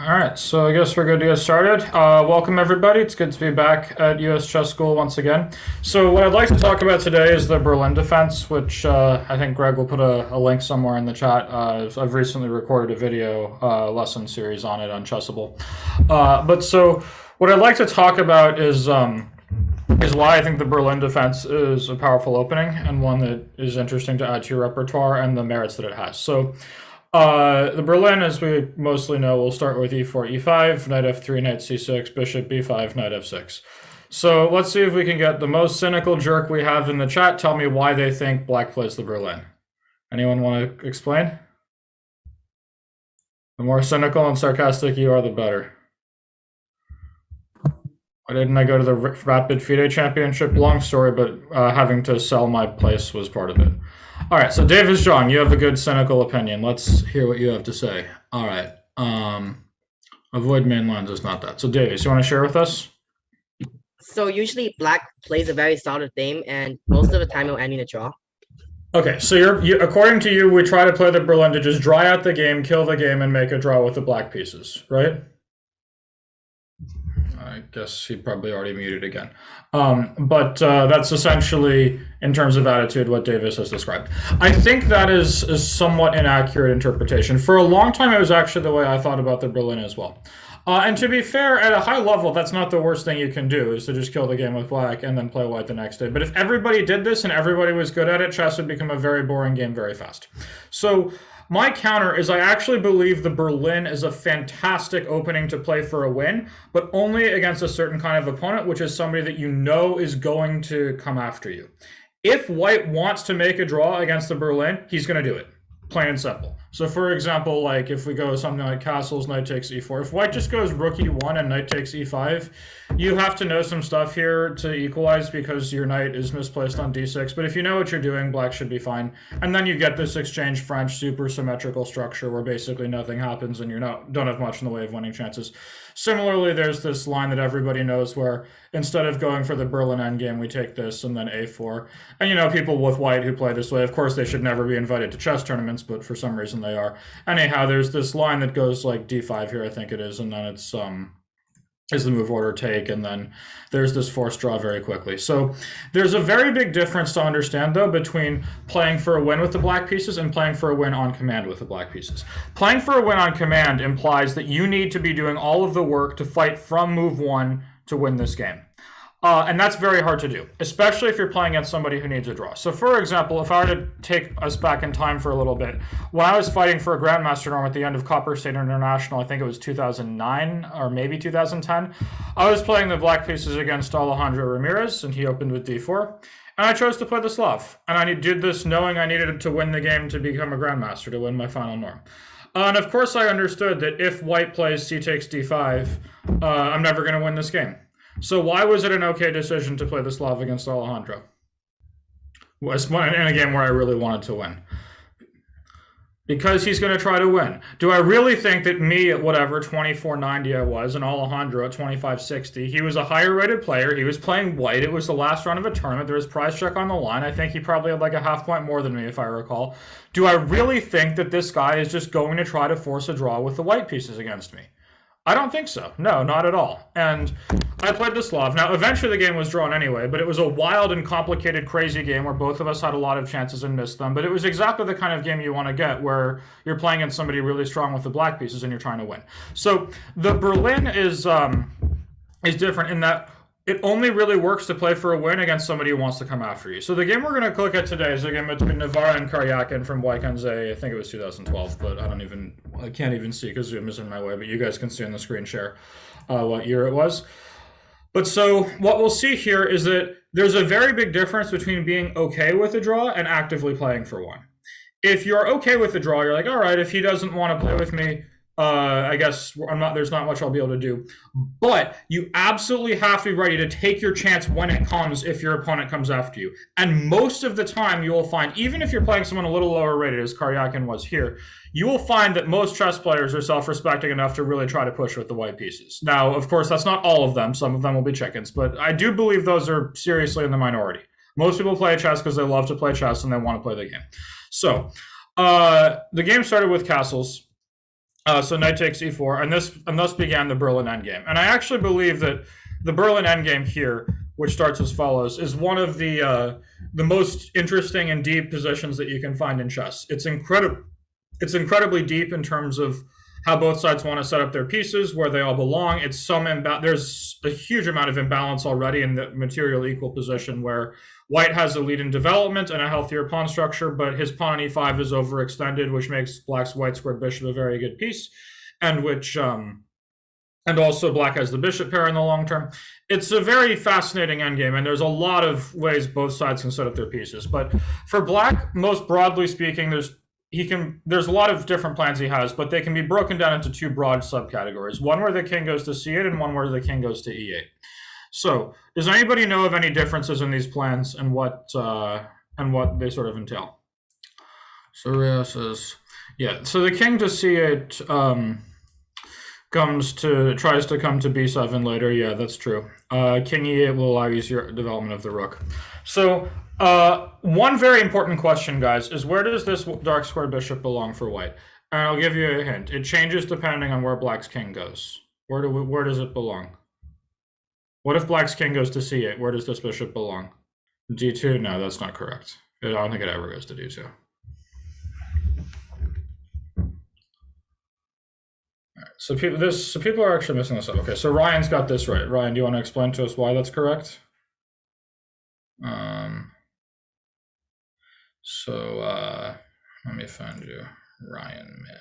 All right, so I guess we're good to get started. Welcome, everybody. It's good to be back at US Chess School once again. So what I'd like to talk about today is the Berlin defense, which I think Greg will put a link somewhere in the chat. I've recently recorded a video lesson series on it on Chessable. So what I'd like to talk about is why I think the Berlin defense is a powerful opening and one that is interesting to add to your repertoire and the merits that it has. So the Berlin, as we mostly know, will start with e4, e5, knight f3, knight c6, bishop b5, knight f6. So let's see if we can get the most cynical jerk we have in the chat tell me why they think black plays the Berlin. Anyone want to explain? The more cynical and sarcastic you are, the better. Why didn't I go to the Rapid FIDE Championship? Long story, but having to sell my place was part of it. All right, so Davis John, you have a good cynical opinion. Let's hear what you have to say. All right. Avoid main lines is not that. So Davis, you want to share with us? So usually black plays a very solid game, and most of the time it'll end in a draw. Okay, so according to you, we try to play the Berlin to just dry out the game, kill the game, and make a draw with the black pieces, right? I guess he probably already muted again. That's essentially, in terms of attitude, what Davis has described. I think that is a somewhat inaccurate interpretation. For a long time, it was actually the way I thought about the Berlin as well. And to be fair, at a high level, that's not the worst thing you can do, is to just kill the game with black and then play white the next day. But if everybody did this and everybody was good at it, chess would become a very boring game very fast. So my counter is I actually believe the Berlin is a fantastic opening to play for a win, but only against a certain kind of opponent, which is somebody that you know is going to come after you. If white wants to make a draw against the Berlin, he's going to do it. Plain and simple. So for example, like if we go something like castles, knight takes e4, if white just goes rook e1 and knight takes e5, you have to know some stuff here to equalize because your knight is misplaced on d6. But if you know what you're doing, black should be fine. And then you get this exchange French super symmetrical structure where basically nothing happens and you don't have much in the way of winning chances. Similarly, there's this line that everybody knows where instead of going for the Berlin endgame, we take this and then a4. And you know, people with white who play this way, of course, they should never be invited to chess tournaments, but for some reason they are. Anyhow, there's this line that goes like d5 here, I think it is, and then it's is the move order take, and then there's this forced draw very quickly. So there's a very big difference to understand, though, between playing for a win with the black pieces and playing for a win on command with the black pieces. Playing for a win on command implies that you need to be doing all of the work to fight from move one to win this game. And that's very hard to do, especially if you're playing against somebody who needs a draw. So for example, if I were to take us back in time for a little bit, when I was fighting for a Grandmaster norm at the end of Copper State International, I think it was 2009 or maybe 2010, I was playing the black pieces against Alejandro Ramirez, and he opened with d4. And I chose to play the Slav. And I did this knowing I needed to win the game to become a Grandmaster, to win my final norm. And of course I understood that if white plays c takes d5, I'm never going to win this game. So why was it an okay decision to play the Slav against Alejandro? In a game where I really wanted to win. Because he's going to try to win. Do I really think that me at whatever 2490 I was and Alejandro at 2560, he was a higher rated player, he was playing white, it was the last round of a tournament, there was prize check on the line, I think he probably had like a half point more than me if I recall. Do I really think that this guy is just going to try to force a draw with the white pieces against me? I don't think so. No, not at all. And I played the Slav. Now, eventually the game was drawn anyway, but it was a wild and complicated, crazy game where both of us had a lot of chances and missed them. But it was exactly the kind of game you want to get where you're playing against somebody really strong with the black pieces and you're trying to win. So the Berlin is different in that it only really works to play for a win against somebody who wants to come after you. So the game we're going to look at today is a game between Navarra and Karyakin from Waikanze. I think it was 2012, but I can't even see because Zoom is in my way, but you guys can see on the screen share what year it was. But so what we'll see here is that there's a very big difference between being okay with a draw and actively playing for one. If you're okay with the draw, you're like, all right, if he doesn't want to play with me, I guess there's not much I'll be able to do. But you absolutely have to be ready to take your chance when it comes if your opponent comes after you. And most of the time you will find, even if you're playing someone a little lower rated, as Karyakin was here, you will find that most chess players are self-respecting enough to really try to push with the white pieces. Now, of course, that's not all of them. Some of them will be chickens. But I do believe those are seriously in the minority. Most people play chess because they love to play chess and they want to play the game. So the game started with castles. So knight takes e4, and thus began the Berlin endgame. And I actually believe that the Berlin endgame here, which starts as follows, is one of the most interesting and deep positions that you can find in chess. It's incredibly deep in terms of how both sides want to set up their pieces, where they all belong. There's a huge amount of imbalance already in the material equal position, where White has a lead in development and a healthier pawn structure, but his pawn on e5 is overextended, which makes Black's white squared bishop a very good piece, and also Black has the bishop pair in the long term. It's a very fascinating endgame, and there's a lot of ways both sides can set up their pieces. But for Black, most broadly speaking, there's a lot of different plans he has, but they can be broken down into two broad subcategories. One where the king goes to c8 and one where the king goes to e8. So, does anybody know of any differences in these plans and what they sort of entail? So Ria says, yeah. So the king to c8 tries to come to b7 later. Yeah, that's true. King e8 will allow easier development of the rook. So one very important question, guys, is where does this dark squared bishop belong for White? And I'll give you a hint. It changes depending on where Black's king goes. Where does it belong? What if Black's king goes to c8? Where does this bishop belong? d2? No, that's not correct. I don't think it ever goes to d2. So people are actually missing this up. Okay, so Ryan's got this right. Ryan, do you want to explain to us why that's correct? Let me find you, Ryan Min.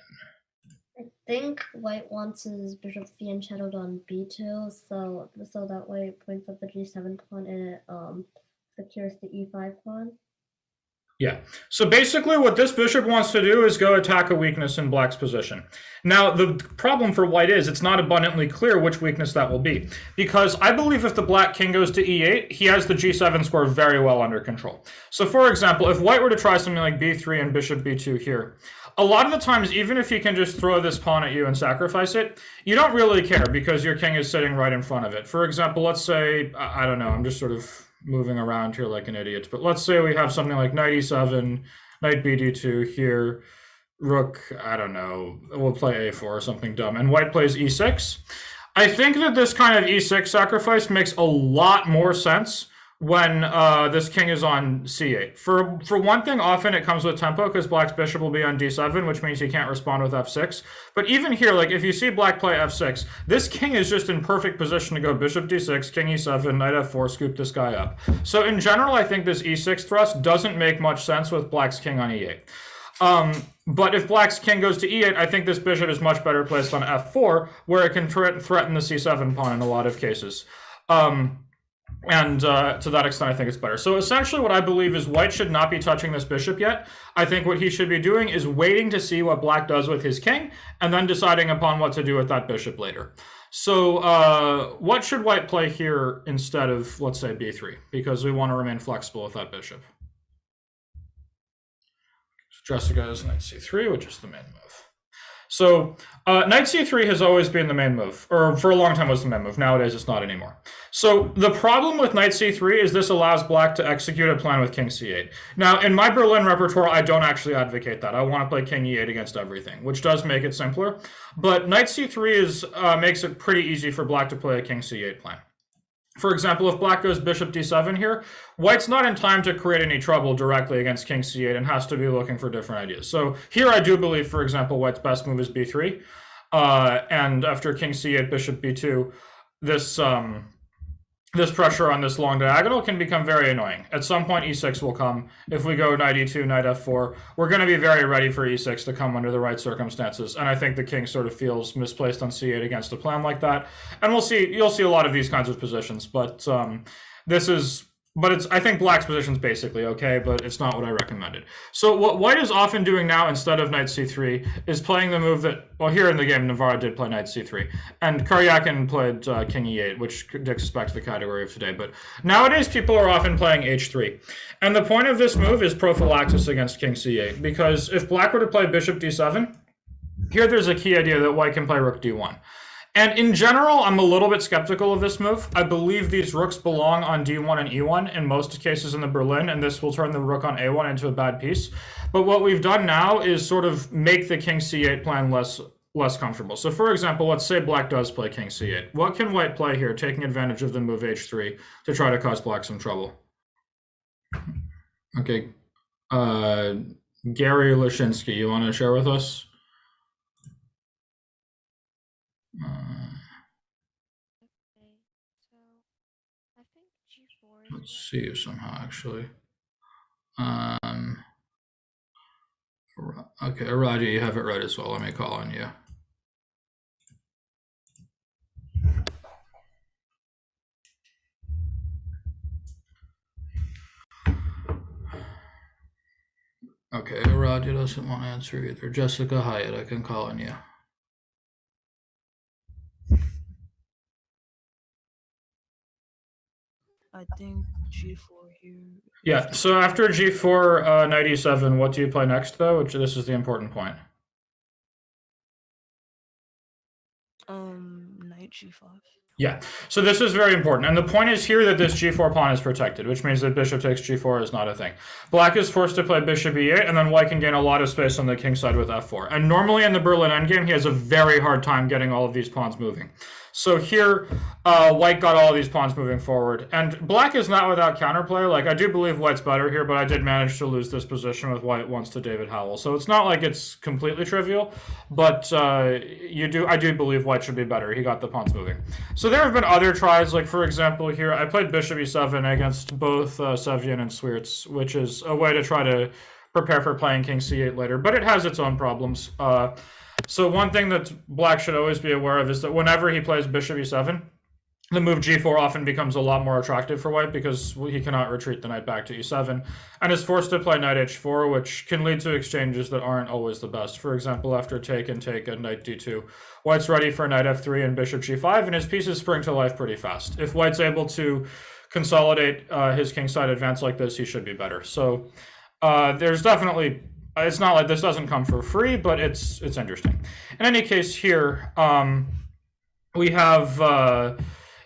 I think White wants his bishop being shadowed on b2, so that way it points up the g7 pawn and it secures the e5 pawn. Yeah. So basically what this bishop wants to do is go attack a weakness in Black's position. Now, the problem for White is it's not abundantly clear which weakness that will be, because I believe if the Black king goes to e8, he has the g7 square very well under control. So for example, if White were to try something like b3 and bishop b2 here, a lot of the times, even if he can just throw this pawn at you and sacrifice it, you don't really care because your king is sitting right in front of it. For example, let's say, I don't know, I'm just sort of moving around here like an idiot, but let's say we have something like knight e7, knight bd2 here, rook, I don't know, we'll play a4 or something dumb, and White plays e6. I think that this kind of e6 sacrifice makes a lot more sense when this king is on c8. For one thing, often it comes with tempo because Black's bishop will be on d7, which means he can't respond with f6. But even here, like if you see Black play f6, this king is just in perfect position to go bishop d6, king e7, knight f4, scoop this guy up. So in general, I think this e6 thrust doesn't make much sense with Black's king on e8. But if Black's king goes to e8, I think this bishop is much better placed on f4, where it can threaten the c7 pawn in a lot of cases. And to that extent, I think it's better. So essentially what I believe is White should not be touching this bishop yet. I think what he should be doing is waiting to see what Black does with his king, and then deciding upon what to do with that bishop later. So what should White play here instead of, let's say, b3? Because we want to remain flexible with that bishop. So Jessica has knight c3, which is the main move. So knight c3 has always been the main move, or for a long time was the main move. Nowadays it's not anymore. So the problem with knight c3 is this allows Black to execute a plan with king c8. Now in my Berlin repertoire, I don't actually advocate that. I want to play king e8 against everything, which does make it simpler. But knight c3 makes it pretty easy for Black to play a king c8 plan. For example, if Black goes bishop d7 here, White's not in time to create any trouble directly against king c8 and has to be looking for different ideas. So here I do believe, for example, White's best move is b3. And after king c8, bishop b2, this pressure on this long diagonal can become very annoying. At some point, e6 will come. If we go knight e2, knight f4, we're going to be very ready for e6 to come under the right circumstances. And I think the king sort of feels misplaced on c8 against a plan like that. And you'll see a lot of these kinds of positions. But I think Black's position is basically okay, but it's not what I recommended. So what White is often doing now instead of knight c3 is playing the move that, well, here in the game, Navarra did play knight c3, and Karyakin played king e8, which takes us back to the category of today. But nowadays, people are often playing h3. And the point of this move is prophylaxis against king c8, because if Black were to play bishop d7, here there's a key idea that White can play rook d1. And in general, I'm a little bit skeptical of this move. I believe these rooks belong on d1 and e1 in most cases in the Berlin, and this will turn the rook on a1 into a bad piece. But what we've done now is sort of make the king c8 plan less less comfortable. So for example, let's say black does play king c8. What can white play here, taking advantage of the move h3 to try to cause black some trouble? Okay, Gary Lashinsky, you want to share with us? Let's see you somehow, actually. Okay, Roger, you have it right as well. Let me call on you. Okay, Roger doesn't want to answer either. Jessica Hyatt, I can call on you. I think g4 here. Yeah, so after g4, knight e7, what do you play next, though? This is the important point. Knight g5. Yeah, so this is very important. And the point is here that this g4 pawn is protected, which means that bishop takes g4 is not a thing. Black is forced to play bishop e8, and then white can gain a lot of space on the king side with f4. And normally in the Berlin endgame, he has a very hard time getting all of these pawns moving. So here, white got all of these pawns moving forward. And black is not without counterplay. Like, I do believe white's better here, but I did manage to lose this position with white once to David Howell. So it's not like it's completely trivial, but I do believe white should be better. He got the pawns moving. So there have been other tries, like for example here, I played bishop e7 against both Sevyan and Swiertz, which is a way to try to prepare for playing king c8 later, but it has its own problems. So one thing that black should always be aware of is that whenever he plays bishop e7, the move g4 often becomes a lot more attractive for white because he cannot retreat the knight back to e7 and is forced to play knight h4, which can lead to exchanges that aren't always the best. For example, after take and knight d2, white's ready for knight f3 and bishop g5, and his pieces spring to life pretty fast. If white's able to consolidate his kingside advance like this, he should be better. So there's definitely... It's not like this doesn't come for free, but it's interesting. In any case, here we have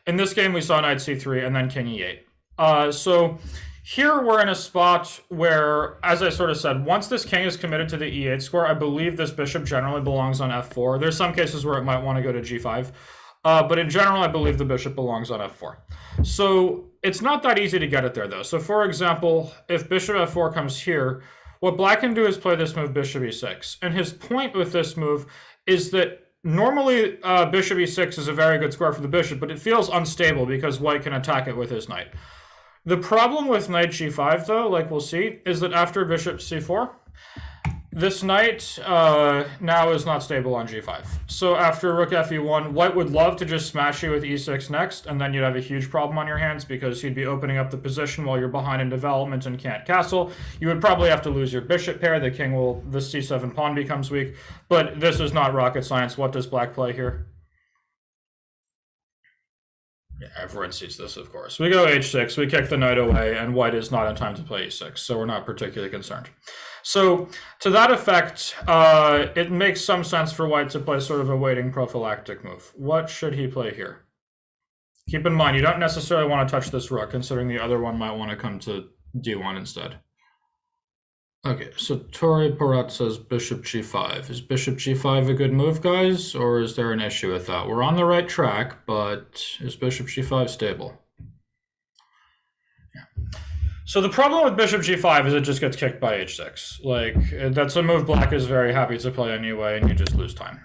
in this game we saw knight c3 and then king e8. So here we're in a spot where, as I sort of said, once this king is committed to the e8 square, I believe this bishop generally belongs on f4. There's some cases where it might want to go to g5, but in general, I believe the bishop belongs on f4. So it's not that easy to get it there, though. So for example, if bishop f4 comes here, what black can do is play this move bishop e6. And his point with this move is that normally bishop e6 is a very good square for the bishop, but it feels unstable because white can attack it with his knight. The problem with knight g5, though, like we'll see, is that after bishop c4, this knight now is not stable on g5. So after rook fe1, white would love to just smash you with e6 next, and then you'd have a huge problem on your hands because he'd be opening up the position while you're behind in development and can't castle. You would probably have to lose your bishop pair. The c7 pawn becomes weak. But this is not rocket science. What does black play here? Yeah, everyone sees this, of course. We go h6, we kick the knight away, and white is not in time to play e6, so we're not particularly concerned. So, to that effect, it makes some sense for white to play sort of a waiting prophylactic move. What should he play here? Keep in mind, you don't necessarily want to touch this rook, considering the other one might want to come to d1 instead. Okay, so Tori Parat says bishop g5. Is bishop g5 a good move, guys, or is there an issue with that? We're on the right track, but is bishop g5 stable? Yeah. So the problem with bishop g5 is it just gets kicked by h6. Like, that's a move black is very happy to play anyway, and you just lose time.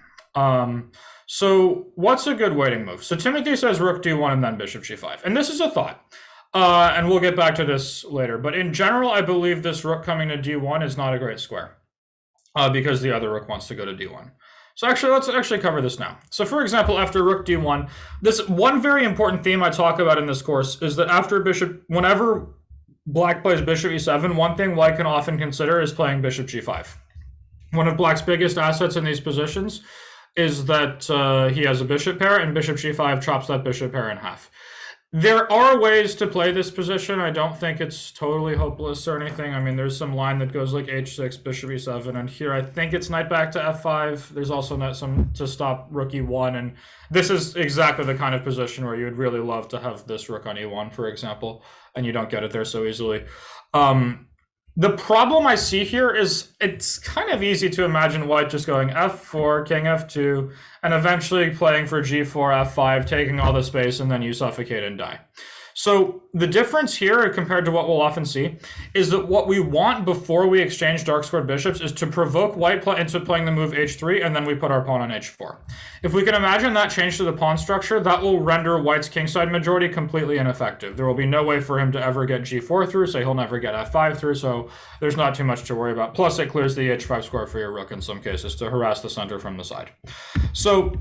So what's a good waiting move? So Timothy says rook d1 and then bishop g5. And this is a thought. And we'll get back to this later. But in general, I believe this rook coming to d1 is not a great square because the other rook wants to go to d1. So actually, let's actually cover this now. So for example, after rook d1, this one very important theme I talk about in this course is that after bishop, whenever black plays bishop e7, one thing white can often consider is playing bishop g5. One of black's biggest assets in these positions is that he has a bishop pair, and bishop g5 chops that bishop pair in half. There are ways to play this position. I don't think it's totally hopeless or anything. I mean, there's some line that goes like h6, bishop e7, and here I think it's knight back to f5. There's also some to stop rook e1, and this is exactly the kind of position where you would really love to have this rook on e1, for example, and you don't get it there so easily. The problem I see here is it's kind of easy to imagine white just going f4, king f2, and eventually playing for g4, f5, taking all the space, and then you suffocate and die. So the difference here compared to what we'll often see is that what we want before we exchange dark squared bishops is to provoke white into playing the move h3, and then we put our pawn on h4. If we can imagine that change to the pawn structure, that will render white's kingside majority completely ineffective. There will be no way for him to ever get g4 through, so he'll never get f5 through, so there's not too much to worry about. Plus, it clears the h5 square for your rook in some cases to harass the center from the side. So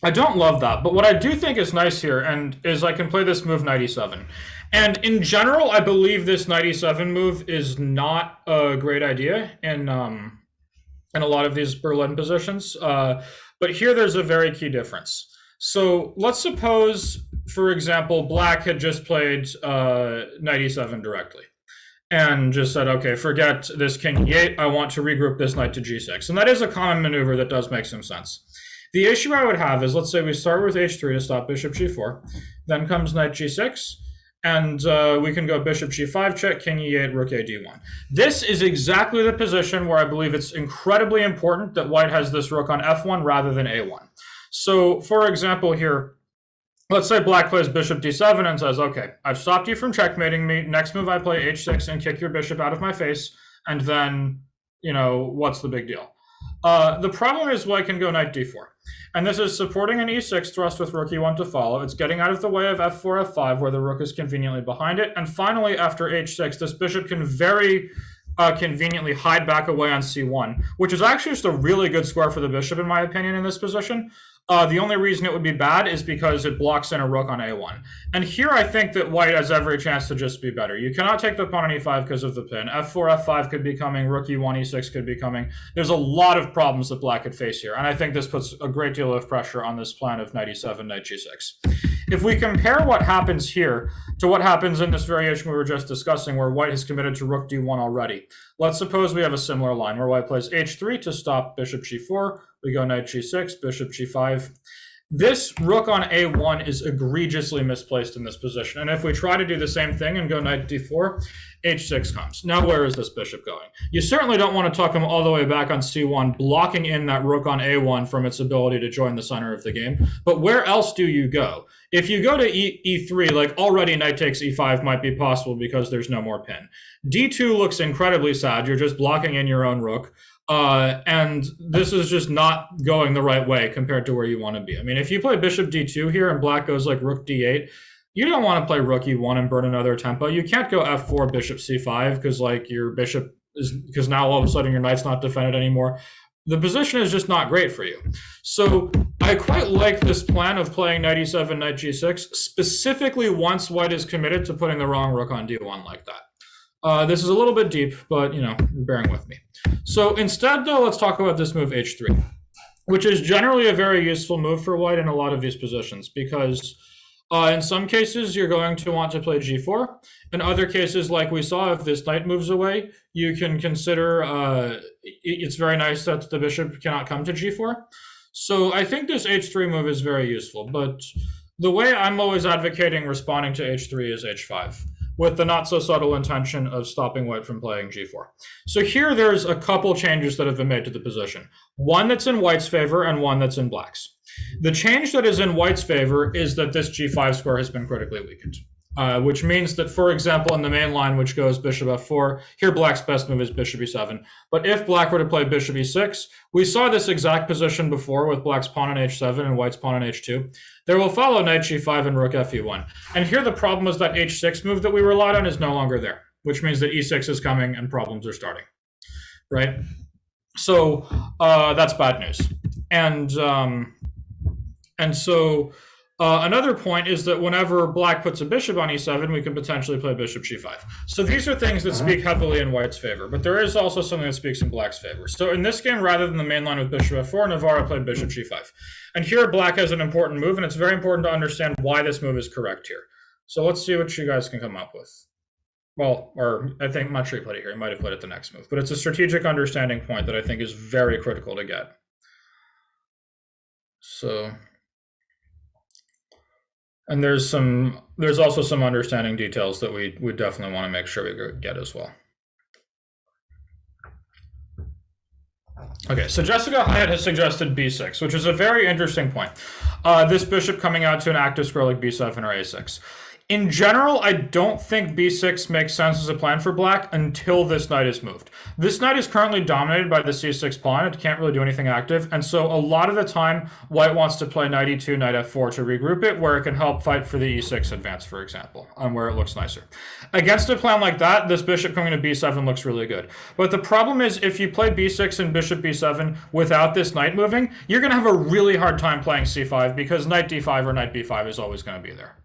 I don't love that, but what I do think is nice here and is I can play this move knight e7. And in general, I believe this knight e7 move is not a great idea in a lot of these Berlin positions. But here there's a very key difference. So let's suppose, for example, black had just played knight e7 directly and just said, okay, forget this king e8, I want to regroup this knight to g6. And that is a common maneuver that does make some sense. The issue I would have is, let's say we start with h3 to stop bishop g4, then comes knight g6, and we can go bishop g5 check, king e8, rook a d1. This is exactly the position where I believe it's incredibly important that white has this rook on f1 rather than a1. So, for example here, let's say black plays bishop d7 and says, okay, I've stopped you from checkmating me. Next move I play h6 and kick your bishop out of my face, and then, you know, what's the big deal? The problem is white can go knight d4. And this is supporting an e6 thrust with rook e1 to follow. It's getting out of the way of f4, f5, where the rook is conveniently behind it. And finally, after h6, this bishop can very conveniently hide back away on c1, which is actually just a really good square for the bishop, in my opinion, in this position. The only reason it would be bad is because it blocks in a rook on a1. And here I think that white has every chance to just be better. You cannot take the pawn on e5 because of the pin. f4, f5 could be coming, rook e1, e6 could be coming. There's a lot of problems that black could face here, and I think this puts a great deal of pressure on this plan of knight e7, knight g6. If we compare what happens here to what happens in this variation we were just discussing, where white has committed to rook d1 already, let's suppose we have a similar line where white plays h3 to stop bishop g4, we go knight g6, bishop g5. This rook on a1 is egregiously misplaced in this position. And if we try to do the same thing and go knight d4, h6 comes. Now where is this bishop going? You certainly don't want to tuck him all the way back on c1, blocking in that rook on a1 from its ability to join the center of the game. But where else do you go? If you go to e3, like already knight takes e5 might be possible because there's no more pin. d2 looks incredibly sad. You're just blocking in your own rook. And this is just not going the right way compared to where you want to be. I mean, if you play bishop d2 here and black goes like rook d8, you don't want to play rook e1 and burn another tempo. You can't go f4 bishop c5 because like your bishop is, because now all of a sudden your knight's not defended anymore. The position is just not great for you. So I quite like this plan of playing knight e7, knight g6, specifically once white is committed to putting the wrong rook on d1 like that. This is a little bit deep, but, you know, you're bearing with me. So instead, though, let's talk about this move h3, which is generally a very useful move for white in a lot of these positions, because in some cases, you're going to want to play g4. In other cases, like we saw, if this knight moves away, you can consider it's very nice that the bishop cannot come to g4. So I think this h3 move is very useful, but the way I'm always advocating responding to h3 is h5, with the not so subtle intention of stopping white from playing g4. So here there's a couple changes that have been made to the position. One that's in white's favor and one that's in black's. The change that is in white's favor is that this g5 square has been critically weakened, which means that, for example, in the main line, which goes bishop f4, here black's best move is bishop e7. But if black were to play bishop e6, we saw this exact position before with black's pawn on h7 and white's pawn on h2. There will follow knight g5 and rook fe1. And here the problem is that h6 move that we relied on is no longer there, which means that e6 is coming and problems are starting, right? So that's bad news. And so another point is that whenever black puts a bishop on e7, we can potentially play bishop g5. So these are things that speak heavily in white's favor, but there is also something that speaks in black's favor. So in this game, rather than the main line with bishop f4, Navarra played bishop g5. And here black has an important move, and it's very important to understand why this move is correct here. So let's see what you guys can come up with. Well, or I think, I'm not sure he played it here. He might have played it the next move. But it's a strategic understanding point that I think is very critical to get. So, and there's also some understanding details that we definitely want to make sure we get as well. Okay, so Jessica Hyatt has suggested b6, which is a very interesting point. This bishop coming out to an active square like b7 or a6. In general, I don't think b6 makes sense as a plan for black until this knight is moved. This knight is currently dominated by the c6 pawn. It can't really do anything active, and so a lot of the time, white wants to play knight e2, knight f4 to regroup it, where it can help fight for the e6 advance, for example, and where it looks nicer. Against a plan like that, this bishop coming to b7 looks really good. But the problem is, if you play b6 and bishop b7 without this knight moving, you're going to have a really hard time playing c5 because knight d5 or knight b5 is always going to be there.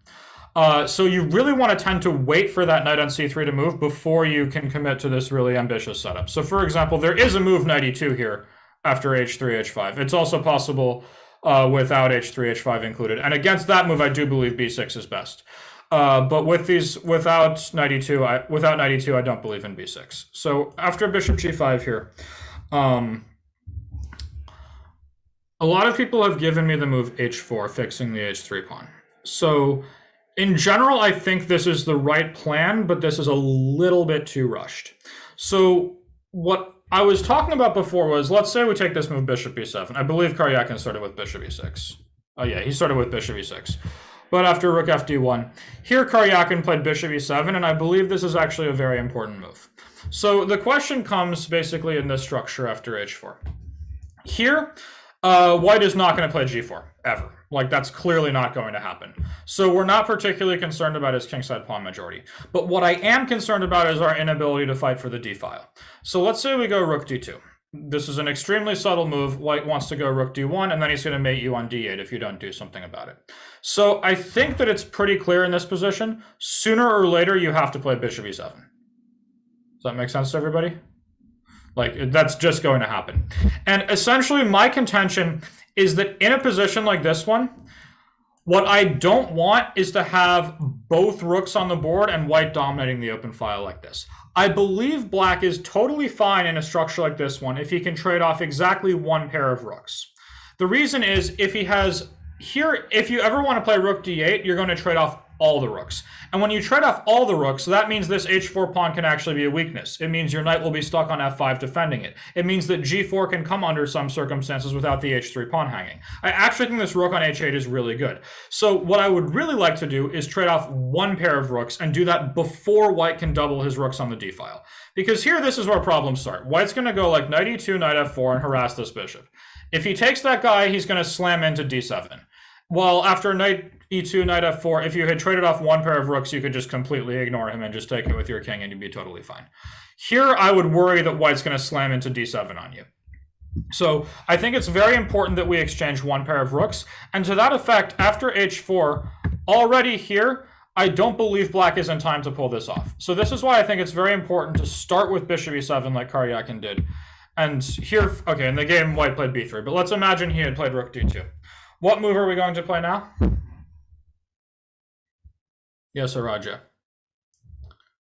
So you really want to tend to wait for that knight on c3 to move before you can commit to this really ambitious setup. So for example, there is a move knight e2 here after h3, h5. It's also possible without h3, h5 included. And against that move, I do believe b6 is best. But with these, without knight e2, I don't believe in b6. So after bishop g5 here, a lot of people have given me the move h4, fixing the h3 pawn. So in general, I think this is the right plan, but this is a little bit too rushed. So what I was talking about before was, let's say we take this move bishop b7. I believe Karyakin started with bishop e6. Oh yeah, he started with bishop e6. But after rook fd1, here Karyakin played bishop e7, and I believe this is actually a very important move. So the question comes basically in this structure after h4. Here, white is not going to play g4, ever. Like, that's clearly not going to happen. So we're not particularly concerned about his kingside pawn majority. But what I am concerned about is our inability to fight for the d file. So let's say we go rook d2. This is an extremely subtle move. White wants to go rook d1, and then he's going to mate you on d8 if you don't do something about it. So I think that it's pretty clear in this position. Sooner or later, you have to play bishop e7. Does that make sense to everybody? Like, that's just going to happen. And essentially, my contention is that in a position like this one, what I don't want is to have both rooks on the board and white dominating the open file like this. I believe black is totally fine in a structure like this one if he can trade off exactly one pair of rooks. The reason is, if he has here, if you ever want to play rook d8, you're going to trade off all the rooks. And when you trade off all the rooks, that means this h4 pawn can actually be a weakness. It means your knight will be stuck on f5 defending it. It means that g4 can come under some circumstances without the h3 pawn hanging. I actually think this rook on h8 is really good. So what I would really like to do is trade off one pair of rooks and do that before white can double his rooks on the d file. Because here, this is where problems start. White's going to go like knight e2, knight f4 and harass this bishop. If he takes that guy, he's going to slam into d7. Well, after knight e2, knight f4, if you had traded off one pair of rooks, you could just completely ignore him and just take it with your king and you'd be totally fine. Here, I would worry that white's going to slam into d7 on you. So I think it's very important that we exchange one pair of rooks. And to that effect, after h4, already here, I don't believe black is in time to pull this off. So this is why I think it's very important to start with bishop e7 like Karyakin did. And here, okay, in the game, white played b3, but let's imagine he had played rook d2. What move are we going to play now? Yes, Araja.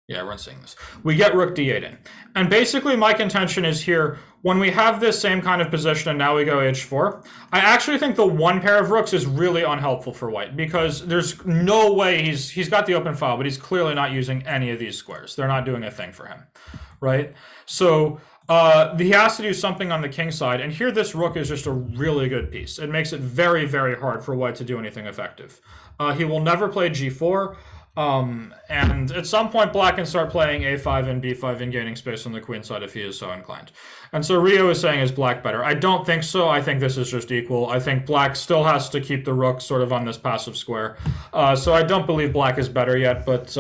Yeah, everyone's seeing this. We get rook d8 in. And basically my contention is here, when we have this same kind of position and now we go h4, I actually think the one pair of rooks is really unhelpful for white because there's no way he's got the open file, but he's clearly not using any of these squares. They're not doing a thing for him, right? So he has to do something on the king side, and here this rook is just a really good piece. It makes it very, very hard for white to do anything effective. He will never play g4, and at some point black can start playing a5 and b5 and gaining space on the queen side if he is so inclined. And so Rio is saying, is black better? I don't think so. I think this is just equal. I think black still has to keep the rook sort of on this passive square. So I don't believe black is better yet, but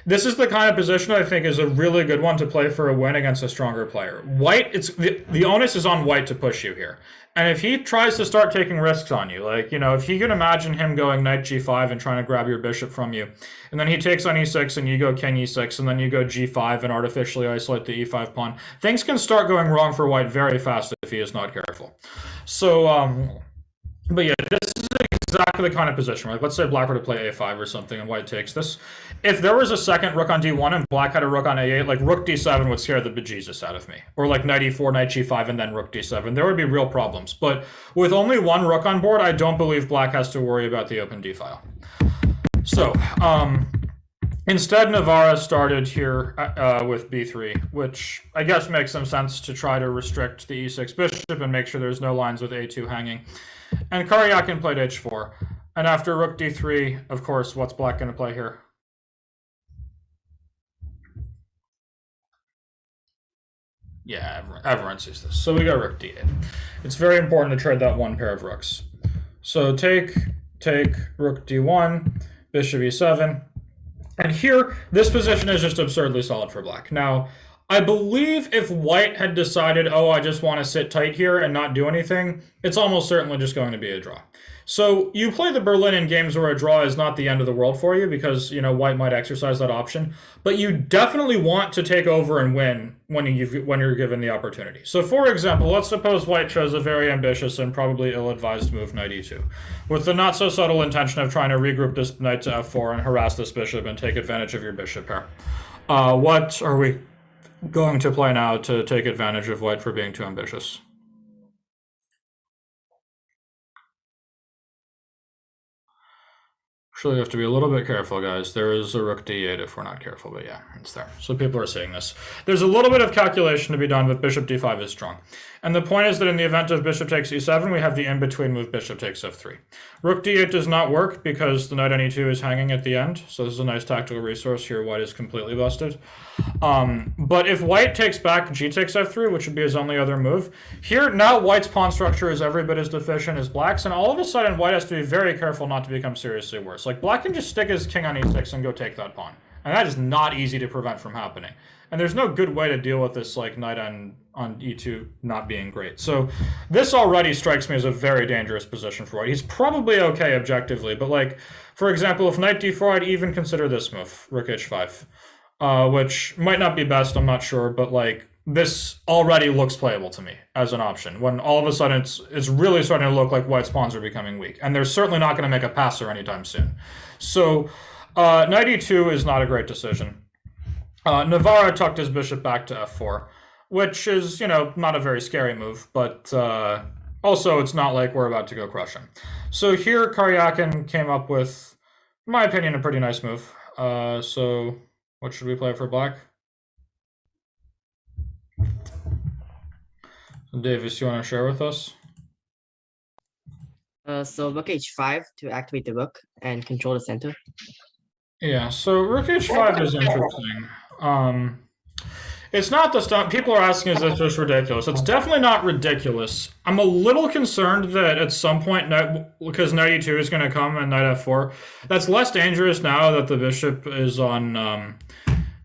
this is the kind of position I think is a really good one to play for a win against a stronger player. White, the onus is on white to push you here. And if he tries to start taking risks on you, like, you know, if you can imagine him going knight g5 and trying to grab your bishop from you, and then he takes on e6 and you go king e6, and then you go g5 and artificially isolate the e5 pawn, things can start going wrong for white very fast if he is not careful. So, but yeah, this is exactly the kind of position, right? Let's say black were to play a5 or something and white takes this. If there was a second rook on d1 and black had a rook on a8, like rook d7 would scare the bejesus out of me. Or like knight e4, knight g5, and then rook d7. There would be real problems. But with only one rook on board, I don't believe black has to worry about the open d file. So, Instead, Navarra started here with b3, which I guess makes some sense to try to restrict the e6 bishop and make sure there's no lines with a2 hanging. And Karyakin played h4. And after rook d3, of course, what's black going to play here? Yeah, everyone sees this. So we go rook d8. It's very important to trade that one pair of rooks. So take, rook d1, bishop e7. And here, this position is just absurdly solid for black. Now, I believe if white had decided, oh, I just want to sit tight here and not do anything, it's almost certainly just going to be a draw. So you play the Berlin in games where a draw is not the end of the world for you because, you know, white might exercise that option. But you definitely want to take over and win when you're given the opportunity. So for example, let's suppose white chose a very ambitious and probably ill-advised move, knight e2, with the not so subtle intention of trying to regroup this knight to f4 and harass this bishop and take advantage of your bishop pair. What are we going to play now to take advantage of white for being too ambitious? Actually, you have to be a little bit careful, guys. There is a rook d8 if we're not careful, but yeah, it's there. So people are seeing this. There's a little bit of calculation to be done, but bishop d5 is strong. And the point is that in the event of bishop takes e7, we have the in-between move bishop takes f3. Rook d8 does not work because the knight on e2 is hanging at the end, so this is a nice tactical resource here. White is completely busted. But if white takes back g takes f3, which would be his only other move, here now white's pawn structure is every bit as deficient as black's, and all of a sudden white has to be very careful not to become seriously worse. Like, black can just stick his king on e6 and go take that pawn. And that is not easy to prevent from happening. And there's no good way to deal with this, like, knight on e2 not being great. So this already strikes me as a very dangerous position for white. He's probably okay objectively, but, like, for example, if knight d4, I'd even consider this move, rook h5, which might not be best, I'm not sure, but, like, this already looks playable to me as an option, when all of a sudden it's really starting to look like white's pawns are becoming weak. And they're certainly not going to make a passer anytime soon. So knight e2 is not a great decision. Navarra tucked his bishop back to f4, which is, you know, not a very scary move, but also it's not like we're about to go crush him. So here Karyakin came up with, in my opinion, a pretty nice move. So what should we play for black? Davis, you want to share with us? So rook h5 to activate the rook and control the center. Yeah, so rook h5 is interesting. It's not the stuff people are asking, is this just ridiculous? It's definitely not ridiculous. I'm a little concerned that at some point, because knight e2 is going to come and knight f4, that's less dangerous now that the bishop is on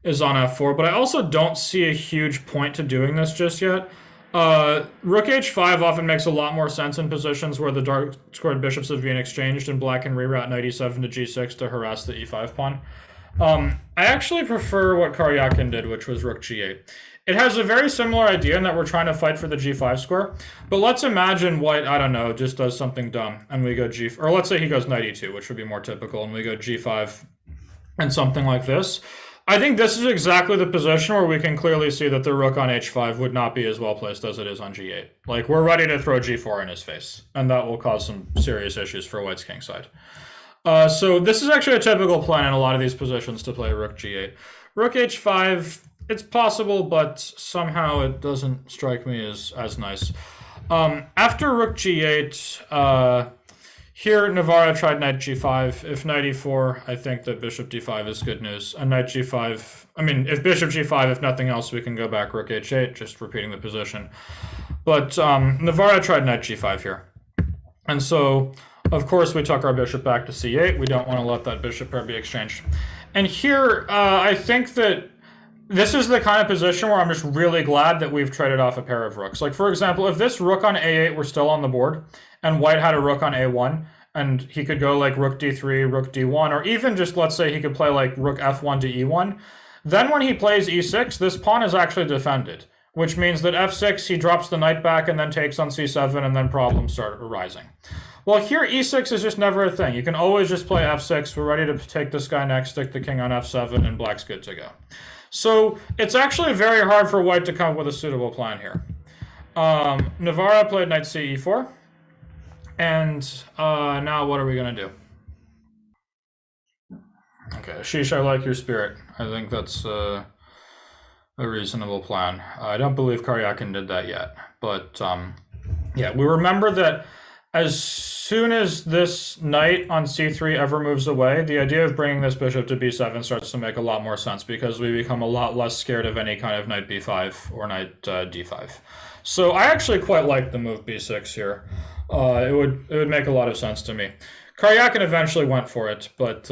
f4. But I also don't see a huge point to doing this just yet. Rook h5 often makes a lot more sense in positions where the dark squared bishops have been exchanged and black can reroute knight e7 to g6 to harass the e5 pawn. I actually prefer what Karyakin did, which was rook g8. It has a very similar idea in that we're trying to fight for the g5 square, but let's imagine white, I don't know, just does something dumb, and we go or let's say he goes knight e2, which would be more typical, and we go g5 and something like this. I think this is exactly the position where we can clearly see that the rook on h5 would not be as well placed as it is on g8. Like, we're ready to throw g4 in his face, and that will cause some serious issues for white's king side. So this is actually a typical plan in a lot of these positions to play rook g8. Rook h5, it's possible, but somehow it doesn't strike me as nice. After rook g8, here, Navarra tried knight g5. If knight e4, I think that bishop d5 is good news. And knight g5, I mean, if bishop g5, if nothing else, we can go back rook h8, just repeating the position. But Navarra tried knight g5 here. And so, of course, we took our bishop back to c8. We don't want to let that bishop pair be exchanged. And here, I think that this is the kind of position where I'm just really glad that we've traded off a pair of rooks. Like, for example, if this rook on a8 were still on the board, and white had a rook on a1, and he could go like rook d3, rook d1, or even just, let's say, he could play like rook f1 to e1, then when he plays e6, this pawn is actually defended, which means that f6, he drops the knight back and then takes on c7, and then problems start arising. Well, here e6 is just never a thing. You can always just play f6. We're ready to take this guy next, stick the king on f7, and black's good to go. So it's actually very hard for white to come up with a suitable plan here. Navarra played knight ce4. And now what are we going to do? Okay, Sheesh, I like your spirit. I think that's a reasonable plan. I don't believe Karyakin did that yet, but yeah, we remember that as soon as this knight on c3 ever moves away, the idea of bringing this bishop to b7 starts to make a lot more sense because we become a lot less scared of any kind of knight b5 or knight d5. So I actually quite like the move b6 here. It would make a lot of sense to me. Karyakin eventually went for it, but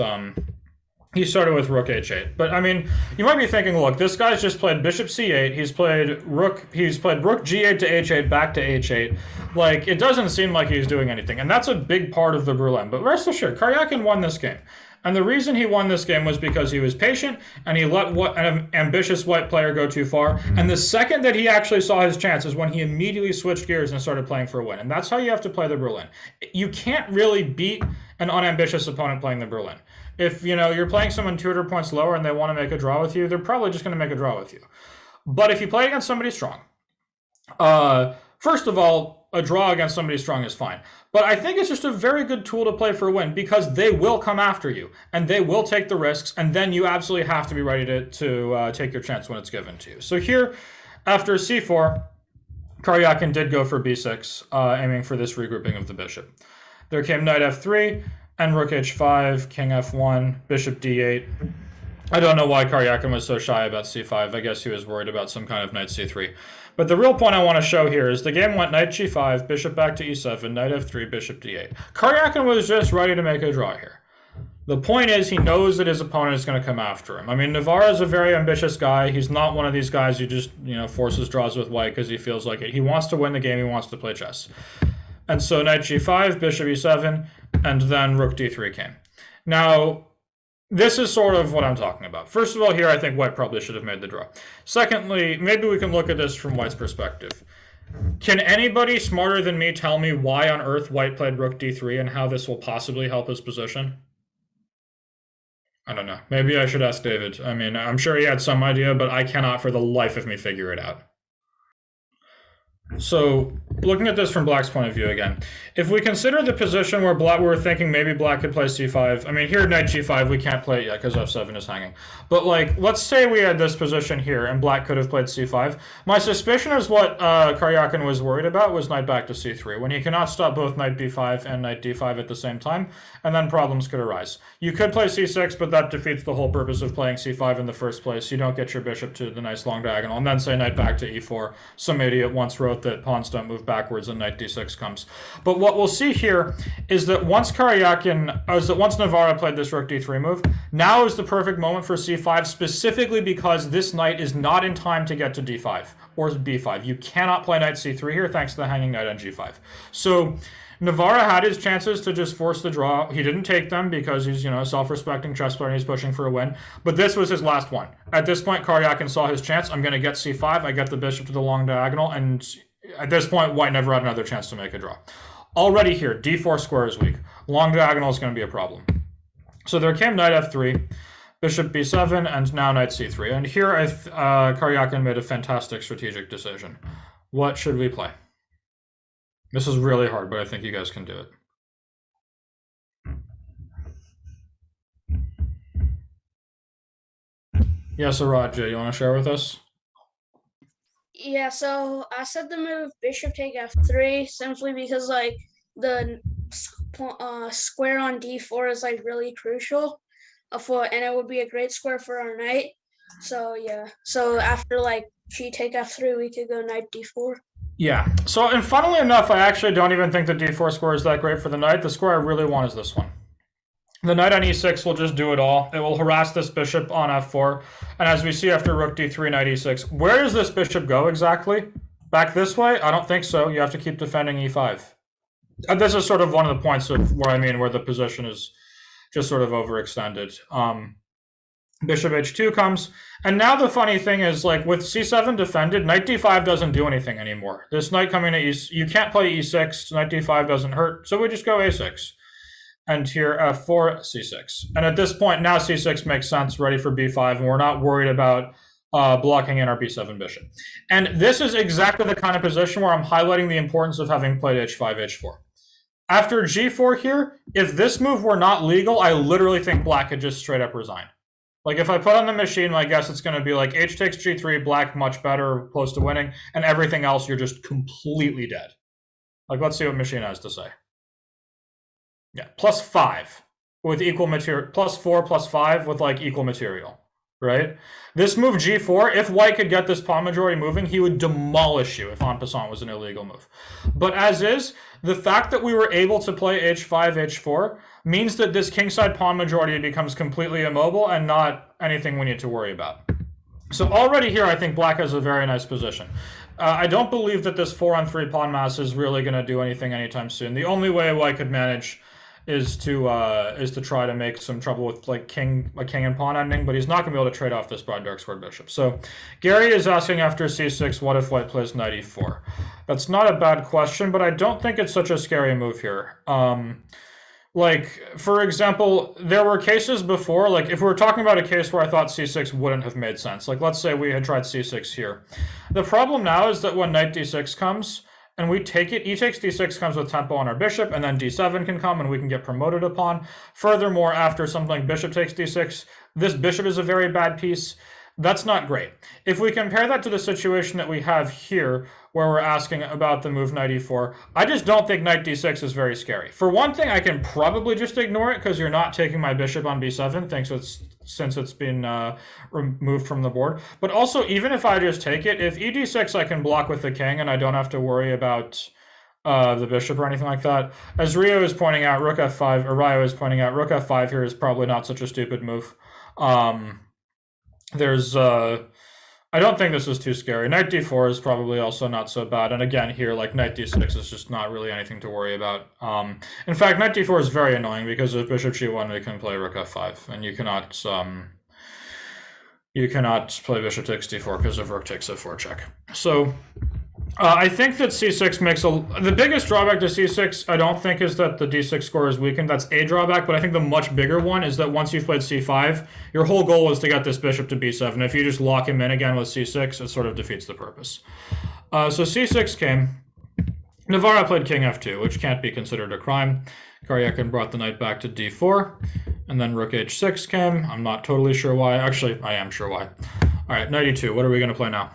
he started with rook h8. But I mean, you might be thinking, look, this guy's just played bishop c8. He's played rook g8 to h8 back to h8. Like, it doesn't seem like he's doing anything. And that's a big part of the Berlin. But rest assured, Karyakin won this game. And the reason he won this game was because he was patient and he let an ambitious white player go too far. And the second that he actually saw his chance is when he immediately switched gears and started playing for a win. And that's how you have to play the Berlin. You can't really beat an unambitious opponent playing the Berlin. If you're playing someone 200 points lower and they want to make a draw with you, they're probably just going to make a draw with you. But if you play against somebody strong, first of all, a draw against somebody strong is fine. But I think it's just a very good tool to play for a win because they will come after you and they will take the risks, and then you absolutely have to be ready to take your chance when it's given to you. So here, after c4, Karyakin did go for b6, aiming for this regrouping of the bishop. There came knight f3, and rook h5, king f1, bishop d8. I don't know why Karyakin was so shy about c5. I guess he was worried about some kind of knight c3. But the real point I want to show here is the game went knight g5, bishop back to e7, knight f3, bishop d8. Karyakin was just ready to make a draw here. The point is he knows that his opponent is going to come after him. I mean, Navarra is a very ambitious guy. He's not one of these guys who just, forces draws with white because he feels like it. He wants to win the game. He wants to play chess. And so knight g5, bishop e7, and then rook d3 came. Now, this is sort of what I'm talking about. First of all, here I think white probably should have made the draw. Secondly, maybe we can look at this from white's perspective. Can anybody smarter than me tell me why on earth white played rook d3 and how this will possibly help his position? I don't know. Maybe I should ask David. I mean, I'm sure he had some idea, but I cannot for the life of me figure it out. So, looking at this from black's point of view again, if we consider the position where we're thinking maybe black could play c5, I mean, here knight g5, we can't play it yet because f7 is hanging. But, let's say we had this position here and black could have played c5. My suspicion is what Karyakin was worried about was knight back to c3, when he cannot stop both knight b5 and knight d5 at the same time, and then problems could arise. You could play c6, but that defeats the whole purpose of playing c5 in the first place. You don't get your bishop to the nice long diagonal, and then say knight back to e4. Some idiot once wrote that pawns don't move backwards and knight d6 comes. But what we'll see here is that once Navarra played this rook d3 move, now is the perfect moment for c5, specifically because this knight is not in time to get to d5 or b5. You cannot play knight c3 here thanks to the hanging knight on g5. So Navarra had his chances to just force the draw. He didn't take them because he's, a self-respecting chess player and he's pushing for a win. But this was his last one. At this point, Karyakin saw his chance. I'm going to get c5. I get the bishop to the long diagonal, and at this point, white never had another chance to make a draw. Already here, d4 square is weak. Long diagonal is going to be a problem. So there came knight f3, bishop b7, and now knight c3. And here, Karyakin made a fantastic strategic decision. What should we play? This is really hard, but I think you guys can do it. Yes, Araja, you want to share with us? Yeah, so I said the move bishop take f3 simply because the square on d4 is really crucial and it would be a great square for our knight. So yeah, so after she take f3, we could go knight d4. Yeah. So, and funnily enough, I actually don't even think the d4 square is that great for the knight. The square I really want is this one. The knight on e6 will just do it all. It will harass this bishop on f4. And as we see after rook d3, knight e6, where does this bishop go exactly? Back this way? I don't think so. You have to keep defending e5. And this is sort of one of the points of where the position is just sort of overextended. Bishop h2 comes. And now the funny thing is, with c7 defended, knight d5 doesn't do anything anymore. This knight coming to e6, you can't play e6, knight d5 doesn't hurt, so we just go a6. And here f4, c6. And at this point, now c6 makes sense, ready for b5, and we're not worried about blocking in our b7 bishop. And this is exactly the kind of position where I'm highlighting the importance of having played h5, h4. After g4 here, if this move were not legal, I literally think black could just straight up resign. Like, if I put on the machine, my guess it's going to be like h takes g3, black much better, close to winning, and everything else you're just completely dead. Like, let's see what machine has to say. Yeah, +5 with equal material, +4, +5 with like equal material, right? This move g4, if white could get this pawn majority moving, he would demolish you if en passant was an illegal move. But as is, the fact that we were able to play h5, h4 means that this kingside pawn majority becomes completely immobile and not anything we need to worry about. So already here, I think black has a very nice position. I don't believe that this 4-on-3 pawn mass is really going to do anything anytime soon. The only way white could manage is to try to make some trouble with like king and pawn ending, but he's not going to be able to trade off this broad dark squared bishop. So Gary is asking after c6, what if white plays knight e4? That's not a bad question, but I don't think it's such a scary move here. Like, for example, there were cases before, like if we were talking about a case where I thought c6 wouldn't have made sense, like let's say we had tried c6 here. The problem now is that when knight d6 comes, and we take it, e takes d6 comes with tempo on our bishop, and then d7 can come and we can get promoted upon. Furthermore, after something like bishop takes d6, this bishop is a very bad piece. That's not great. If we compare that to the situation that we have here, where we're asking about the move knight e4, I just don't think knight d6 is very scary. For one thing, I can probably just ignore it because you're not taking my bishop on b7, since it's been removed from the board. But also, even if I just take it, if e d6 I can block with the king and I don't have to worry about the bishop or anything like that. As Rio is pointing out, rook f5, or Ryo is pointing out, rook f5 here is probably not such a stupid move. I don't think this is too scary. Knight d4 is probably also not so bad. And again, here, like knight d6 is just not really anything to worry about. In fact, knight d4 is very annoying because if bishop g1, we can play rook f5, and you cannot play bishop takes d4 because of rook takes f4 check. So I think that c6 makes the biggest drawback to c6, I don't think, is that the d6 score is weakened. That's a drawback, but I think the much bigger one is that once you've played c5, your whole goal was to get this bishop to b7. If you just lock him in again with c6, it sort of defeats the purpose. So c6 came. Navarra played king f2, which can't be considered a crime. Karyakin brought the knight back to d4, and then rook h6 came. I'm not totally sure why. Actually, I am sure why. All right, knight e2. What are we going to play now?